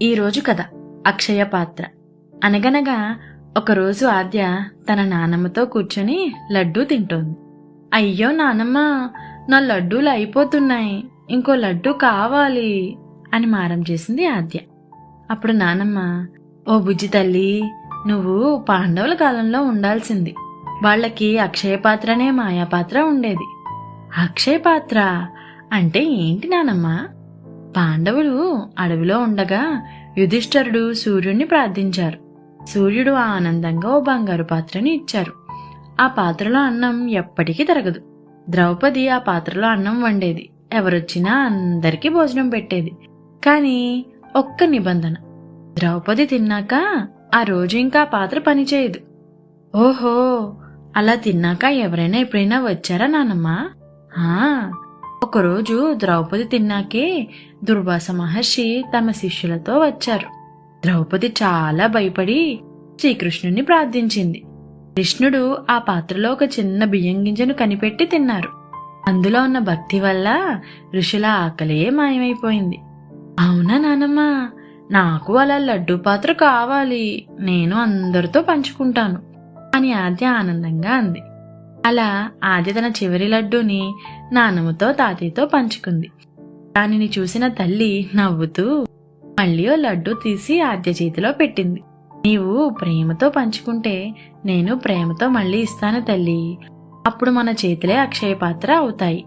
ఈరోజు కథ అక్షయ పాత్ర. అనగనగా ఒకరోజు ఆద్య తన నానమ్మతో కూర్చొని లడ్డూ తింటోంది. అయ్యో నానమ్మ, నా లడ్డూలు అయిపోతున్నాయి, ఇంకో లడ్డూ కావాలి అని మారం చేసింది ఆద్య. అప్పుడు నానమ్మ, ఓ బుజ్జి తల్లి, నువ్వు పాండవుల కాలంలో ఉండాల్సింది. వాళ్ళకి అక్షయ పాత్రనే మాయాపాత్ర ఉండేది. అక్షయ పాత్ర అంటే ఏంటి నానమ్మ? పాండవులు అడవిలో ఉండగా యుధిష్ఠరుడు సూర్యుడిని ప్రార్థించారు. సూర్యుడు ఆనందంగా ఓ బంగారు పాత్రని ఇచ్చారు. ఆ పాత్రలో అన్నం ఎప్పటికీ తరగదు. ద్రౌపది ఆ పాత్రలో అన్నం వండేది. ఎవరొచ్చినా అందరికీ భోజనం పెట్టేది. కాని ఒక్క నిబంధన, ద్రౌపది తిన్నాక ఆ రోజు ఇంకా పాత్ర పనిచేయదు. ఓహో, అలా తిన్నాక ఎవరైనా ఎప్పుడైనా వచ్చారా నానమ్మా? ఒకరోజు ద్రౌపది తిన్నాకే దుర్వాస మహర్షి తమ శిష్యులతో వచ్చారు. ద్రౌపది చాలా భయపడి శ్రీకృష్ణుని ప్రార్థించింది. కృష్ణుడు ఆ పాత్రలో ఒక చిన్న బియ్యం గింజను కనిపెట్టి తిన్నారు. అందులో ఉన్న భక్తి వల్ల ఋషుల ఆకలే మాయమైపోయింది. అవునా నానమ్మా, నాకు అలా లడ్డూ పాత్ర కావాలి, నేను అందరితో పంచుకుంటాను అని ఆద్య ఆనందంగా అంది. అలా ఆద్య తన చివరి లడ్డూని నానమ్మతో తాతయ్యతో పంచుకుంది. దానిని చూసిన తల్లి నవ్వుతూ మళ్ళీ ఓ లడ్డూ తీసి ఆద్య చేతిలో పెట్టింది. నీవు ప్రేమతో పంచుకుంటే నేను ప్రేమతో మళ్ళీ ఇస్తాను తల్లి, అప్పుడు మన చేతులే అక్షయ పాత్ర అవుతాయి